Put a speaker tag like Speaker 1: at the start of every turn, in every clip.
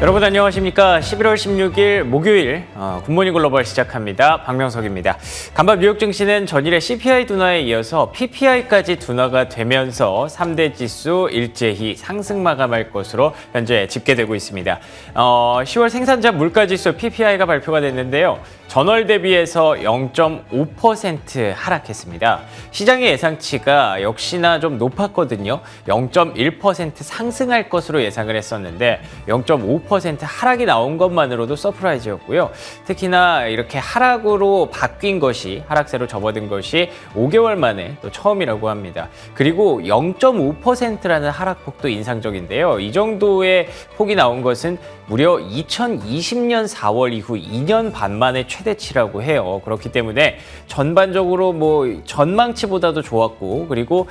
Speaker 1: 여러분 안녕하십니까. 11월 16일 목요일 굿모닝 글로벌 시작합니다. 박명석입니다. 간밤 뉴욕 증시는 전일의 CPI 둔화에 이어서 PPI까지 둔화가 되면서 3대 지수 일제히 상승 마감할 것으로 현재 집계되고 있습니다. 10월 생산자 물가지수 PPI가 발표가 됐는데요. 전월 대비해서 0.5% 하락했습니다. 시장의 예상치가 역시나 좀 높았거든요. 0.1% 상승할 것으로 예상을 했었는데 0.5% 하락이 나온 것만으로도 서프라이즈였고요. 특히나 이렇게 하락으로 바뀐 것이, 하락세로 접어든 것이 5개월 만에 또 처음이라고 합니다. 그리고 0.5%라는 하락폭도 인상적인데요. 이 정도의 폭이 나온 것은 무려 2020년 4월 이후 2년 반 만에 최대치라고 해요. 그렇기 때문에 전반적으로 전망치보다도 좋았고, 그리고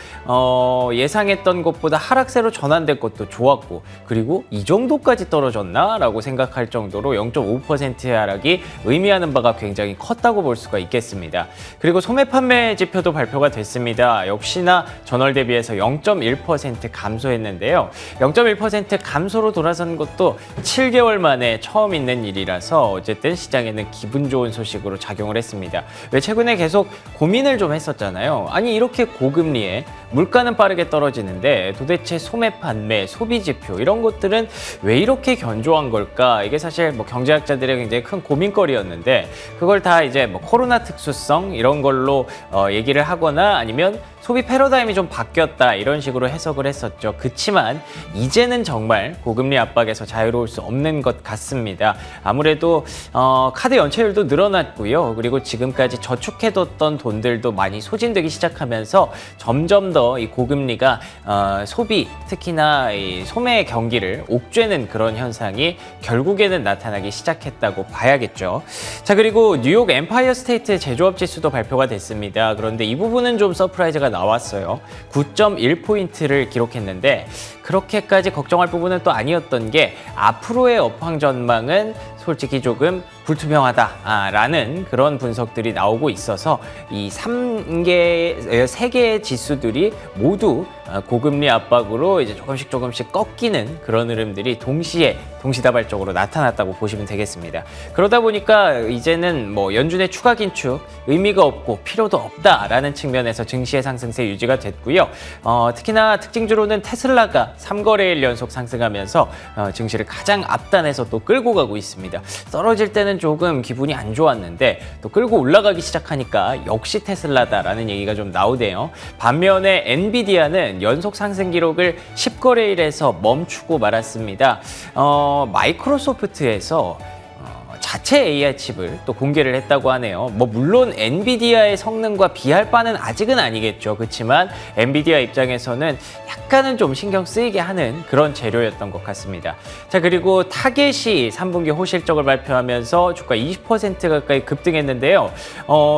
Speaker 1: 예상했던 것보다 하락세로 전환된 것도 좋았고, 그리고 이 정도까지 떨어졌나라고 생각할 정도로 0.5%의 하락이 의미하는 바가 굉장히 컸다고 볼 수가 있겠습니다. 그리고 소매 판매 지표도 발표가 됐습니다. 역시나 전월 대비해서 0.1% 감소했는데요. 0.1% 감소로 돌아선 것도 7개월 만에 처음 있는 일이라서 어쨌든 시장에는 기분 좋은 소식으로 작용을 했습니다. 왜 최근에 계속 고민을 좀 했었잖아요. 아니 이렇게 고금리에 물가는 빠르게 떨어지는데 도대체 소매 판매, 소비 지표 이런 것들은 왜 이렇게 견조한 걸까? 이게 사실 경제학자들의 굉장히 큰 고민거리였는데 그걸 다 이제 코로나 특수성 이런 걸로 얘기를 하거나 아니면 소비 패러다임이 좀 바뀌었다 이런 식으로 해석을 했었죠. 그치만 이제는 정말 고금리 압박에서 자유로울 수 없는 것 같습니다. 아무래도 카드 연체율도 늘어났고요. 그리고 지금까지 저축해뒀던 돈들도 많이 소진되기 시작하면서 점점 더 이 고금리가 소비, 특히나 이 소매 경기를 옥죄는 그런 현상이 결국에는 나타나기 시작했다고 봐야겠죠. 자, 그리고 뉴욕 엠파이어 스테이트 제조업 지수도 발표가 됐습니다. 그런데 이 부분은 좀 서프라이즈가 나왔어요. 9.1포인트를 기록했는데 그렇게까지 걱정할 부분은 또 아니었던 게 앞으로의 업황 전망은 솔직히 조금 불투명하다라는 그런 분석들이 나오고 있어서 이 3개의 지수들이 모두 고금리 압박으로 이제 조금씩 꺾이는 그런 흐름들이 동시다발적으로 나타났다고 보시면 되겠습니다. 그러다 보니까 이제는 연준의 추가 긴축 의미가 없고 필요도 없다라는 측면에서 증시의 상승세 유지가 됐고요. 특히나 특징주로는 테슬라가 3거래일 연속 상승하면서 증시를 가장 앞단에서 또 끌고 가고 있습니다. 떨어질 때는 조금 기분이 안 좋았는데 또 끌고 올라가기 시작하니까 역시 테슬라다라는 얘기가 좀 나오대요. 반면에 엔비디아는 연속 상승 기록을 10거래일에서 멈추고 말았습니다. 마이크로소프트에서 자체 AI 칩을 또 공개를 했다고 하네요. 물론 엔비디아의 성능과 비할 바는 아직은 아니겠죠. 그렇지만 엔비디아 입장에서는 약간은 좀 신경 쓰이게 하는 그런 재료였던 것 같습니다. 자, 그리고 타겟이 3분기 호실적을 발표하면서 주가 20% 가까이 급등했는데요.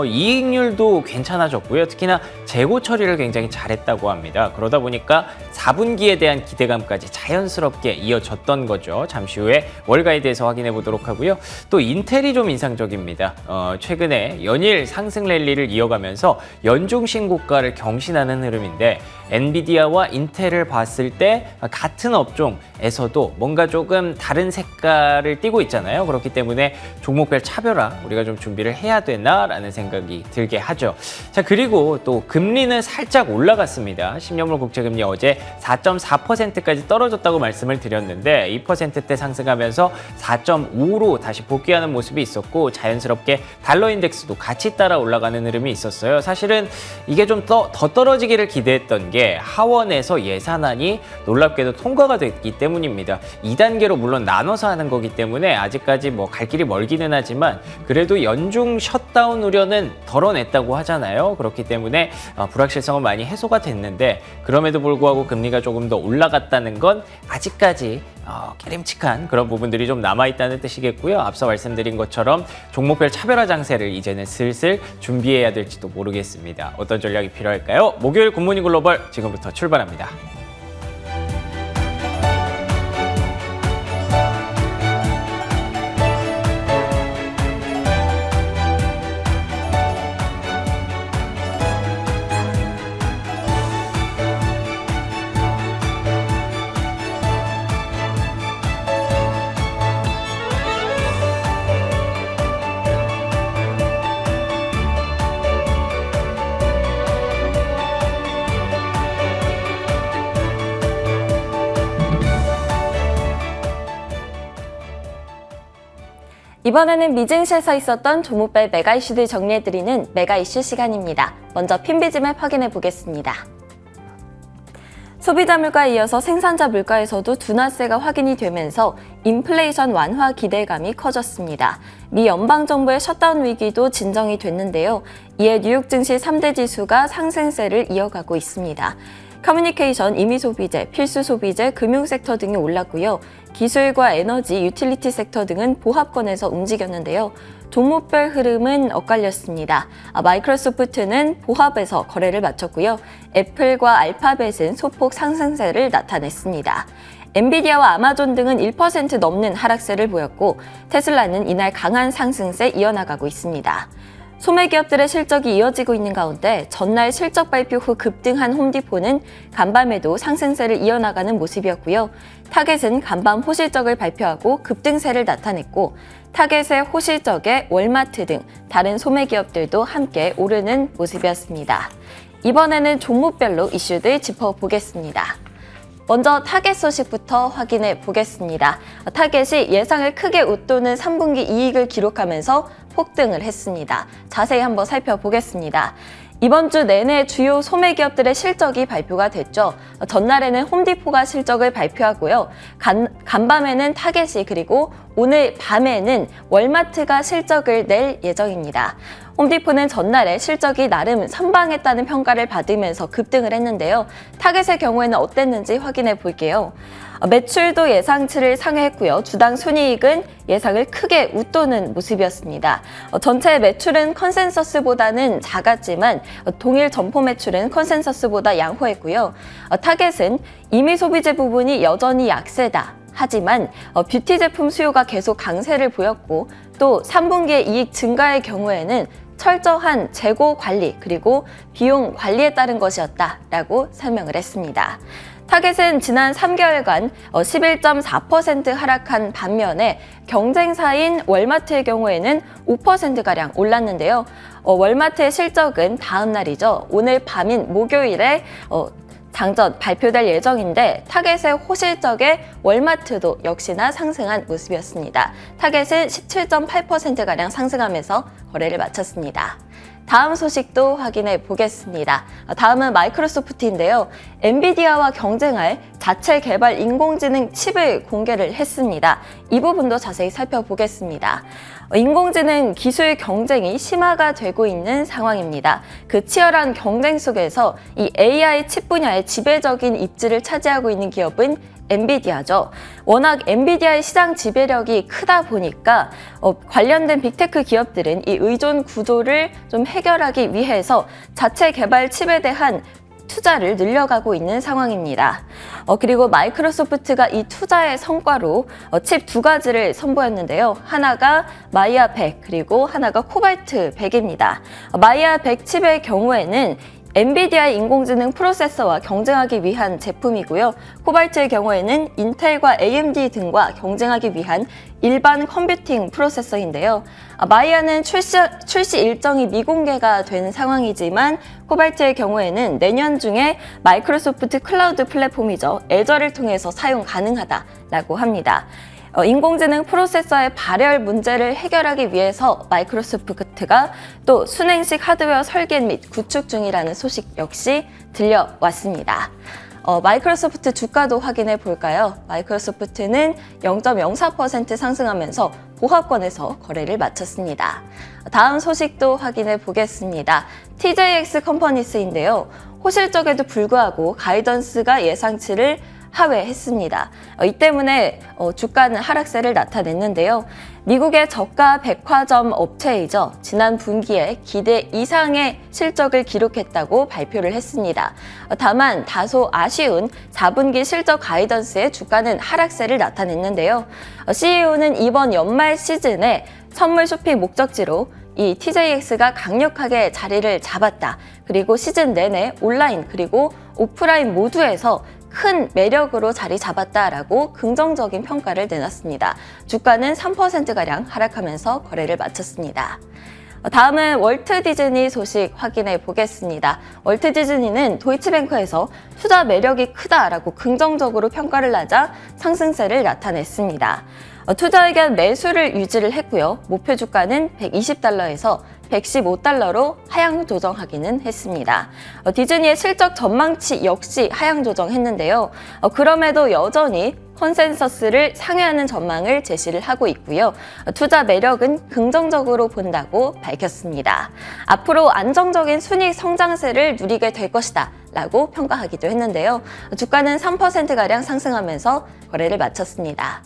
Speaker 1: 이익률도 괜찮아졌고요. 특히나 재고 처리를 굉장히 잘했다고 합니다. 그러다 보니까 4분기에 대한 기대감까지 자연스럽게 이어졌던 거죠. 잠시 후에 월 가이드에서 확인해 보도록 하고요. 또 인텔이 좀 인상적입니다. 최근에 연일 상승 랠리를 이어가면서 연중 신고가를 경신하는 흐름인데 엔비디아와 인텔을 봤을 때 같은 업종에서도 뭔가 조금 다른 색깔을 띠고 있잖아요. 그렇기 때문에 종목별 차별화 우리가 좀 준비를 해야 되나라는 생각이 들게 하죠. 자, 그리고 또 금리는 살짝 올라갔습니다. 10년물 국채금리 어제 4.4%까지 떨어졌다고 말씀을 드렸는데 2%대 상승하면서 4.5로 다시 복귀하는 모습이 있었고 자연스럽게 달러 인덱스도 같이 따라 올라가는 흐름이 있었어요. 사실은 이게 좀 더 떨어지기를 기대했던 게 하원에서 예산안이 놀랍게도 통과가 됐기 때문입니다. 2단계로 물론 나눠서 하는 거기 때문에 아직까지 갈 길이 멀기는 하지만 그래도 연중 셧다운 우려는 덜어냈다고 하잖아요. 그렇기 때문에 불확실성은 많이 해소가 됐는데 그럼에도 불구하고 금리가 조금 더 올라갔다는 건 아직까지 깨림칙한 그런 부분들이 좀 남아있다는 뜻이겠고요. 앞서 말씀드린 것처럼 종목별 차별화 장세를 이제는 슬슬 준비해야 될지도 모르겠습니다. 어떤 전략이 필요할까요? 목요일 굿모닝 글로벌 지금부터 출발합니다.
Speaker 2: 이번에는 미증시에서 있었던 종목별 메가 이슈들 정리해드리는 메가 이슈 시간입니다. 먼저 핀비즘을 확인해 보겠습니다. 소비자 물가에 이어서 생산자 물가에서도 둔화세가 확인이 되면서 인플레이션 완화 기대감이 커졌습니다. 미 연방정부의 셧다운 위기도 진정이 됐는데요. 이에 뉴욕 증시 3대 지수가 상승세를 이어가고 있습니다. 커뮤니케이션, 임의소비재, 필수소비재, 금융섹터 등이 올랐고요. 기술과 에너지, 유틸리티 섹터 등은 보합권에서 움직였는데요. 종목별 흐름은 엇갈렸습니다. 마이크로소프트는 보합에서 거래를 마쳤고요. 애플과 알파벳은 소폭 상승세를 나타냈습니다. 엔비디아와 아마존 등은 1% 넘는 하락세를 보였고 테슬라는 이날 강한 상승세 이어나가고 있습니다. 소매기업들의 실적이 이어지고 있는 가운데 전날 실적 발표 후 급등한 홈디포는 간밤에도 상승세를 이어나가는 모습이었고요. 타겟은 간밤 호실적을 발표하고 급등세를 나타냈고 타겟의 호실적에 월마트 등 다른 소매기업들도 함께 오르는 모습이었습니다. 이번에는 종목별로 이슈들 짚어보겠습니다. 먼저 타겟 소식부터 확인해 보겠습니다. 타겟이 예상을 크게 웃도는 3분기 이익을 기록하면서 폭등을 했습니다. 자세히 한번 살펴보겠습니다. 이번 주 내내 주요 소매기업들의 실적이 발표가 됐죠. 전날에는 홈디포가 실적을 발표하고요. 간밤에는 타겟이 그리고 오늘 밤에는 월마트가 실적을 낼 예정입니다. 홈디포는 전날에 실적이 나름 선방했다는 평가를 받으면서 급등을 했는데요. 타겟의 경우에는 어땠는지 확인해 볼게요. 매출도 예상치를 상회했고요. 주당 순이익은 예상을 크게 웃도는 모습이었습니다. 전체 매출은 컨센서스보다는 작았지만 동일 점포 매출은 컨센서스보다 양호했고요. 타겟은 임의 소비재 부분이 여전히 약세다. 하지만 뷰티 제품 수요가 계속 강세를 보였고 또 3분기의 이익 증가의 경우에는 철저한 재고 관리 그리고 비용 관리에 따른 것이었다라고 설명을 했습니다. 타겟은 지난 3개월간 11.4% 하락한 반면에 경쟁사인 월마트의 경우에는 5%가량 올랐는데요. 월마트의 실적은 다음 날이죠. 오늘 밤인 목요일에 장전 발표될 예정인데 타겟의 호실적에 월마트도 역시나 상승한 모습이었습니다. 타겟은 17.8%가량 상승하면서 거래를 마쳤습니다. 다음 소식도 확인해 보겠습니다. 다음은 마이크로소프트인데요. 엔비디아와 경쟁할 자체 개발 인공지능 칩을 공개를 했습니다. 이 부분도 자세히 살펴보겠습니다. 인공지능 기술 경쟁이 심화가 되고 있는 상황입니다. 그 치열한 경쟁 속에서 이 AI 칩 분야의 지배적인 입지를 차지하고 있는 기업은 엔비디아죠. 워낙 엔비디아의 시장 지배력이 크다 보니까 관련된 빅테크 기업들은 이 의존 구조를 좀 해결하기 위해서 자체 개발 칩에 대한 투자를 늘려가고 있는 상황입니다. 그리고 마이크로소프트가 이 투자의 성과로 칩 두 가지를 선보였는데요. 하나가 마이아 100 그리고 하나가 코발트 100입니다. 마이아 100 칩의 경우에는 엔비디아의 인공지능 프로세서와 경쟁하기 위한 제품이고요. 코발트의 경우에는 인텔과 AMD 등과 경쟁하기 위한 일반 컴퓨팅 프로세서인데요. 마이아는 출시 일정이 미공개가 된 상황이지만 코발트의 경우에는 내년 중에 마이크로소프트 클라우드 플랫폼이죠. 애저를 통해서 사용 가능하다라고 합니다. 인공지능 프로세서의 발열 문제를 해결하기 위해서 마이크로소프트가 또 순행식 하드웨어 설계 및 구축 중이라는 소식 역시 들려왔습니다. 마이크로소프트 주가도 확인해 볼까요? 마이크로소프트는 0.04% 상승하면서 보합권에서 거래를 마쳤습니다. 다음 소식도 확인해 보겠습니다. TJX 컴퍼니스인데요. 호실적에도 불구하고 가이던스가 예상치를 하회했습니다. 이 때문에 주가는 하락세를 나타냈는데요. 미국의 저가 백화점 업체이죠. 지난 분기에 기대 이상의 실적을 기록했다고 발표를 했습니다. 다만 다소 아쉬운 4분기 실적 가이던스에 주가는 하락세를 나타냈는데요. CEO는 이번 연말 시즌에 선물 쇼핑 목적지로 이 TJX가 강력하게 자리를 잡았다. 그리고 시즌 내내 온라인 그리고 오프라인 모두에서 큰 매력으로 자리 잡았다라고 긍정적인 평가를 내놨습니다. 주가는 3%가량 하락하면서 거래를 마쳤습니다. 다음은 월트 디즈니 소식 확인해 보겠습니다. 월트 디즈니는 도이치뱅크에서 투자 매력이 크다라고 긍정적으로 평가를 하자 상승세를 나타냈습니다. 투자 의견 매수를 유지를 했고요. 목표 주가는 120달러에서 115달러로 하향 조정하기는 했습니다. 디즈니의 실적 전망치 역시 하향 조정했는데요. 그럼에도 여전히 컨센서스를 상회하는 전망을 제시를 하고 있고요. 투자 매력은 긍정적으로 본다고 밝혔습니다. 앞으로 안정적인 순이익 성장세를 누리게 될 것이다 라고 평가하기도 했는데요. 주가는 3%가량 상승하면서 거래를 마쳤습니다.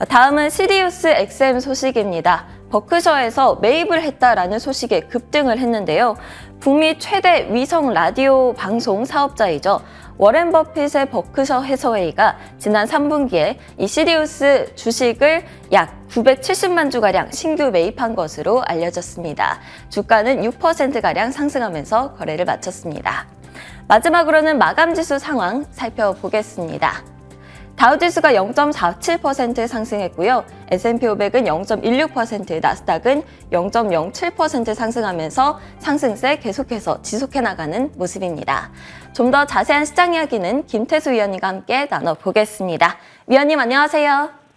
Speaker 2: 다음은 시리우스 XM 소식입니다. 버크셔에서 매입을 했다라는 소식에 급등을 했는데요. 북미 최대 위성 라디오 방송 사업자이죠. 워렌 버핏의 버크셔 해서웨이가 지난 3분기에 이 시리우스 주식을 약 970만 주가량 신규 매입한 것으로 알려졌습니다. 주가는 6%가량 상승하면서 거래를 마쳤습니다. 마지막으로는 마감지수 상황 살펴보겠습니다. 다우지수가 0.47% 상승했고요. S&P 500은 0.16%, 나스닥은 0.07% 상승하면서 상승세 계속해서 지속해 나가는 모습입니다. 좀 더 자세한 시장 이야기는 김태수 위원님과 함께 나눠보겠습니다. 위원님 안녕하세요.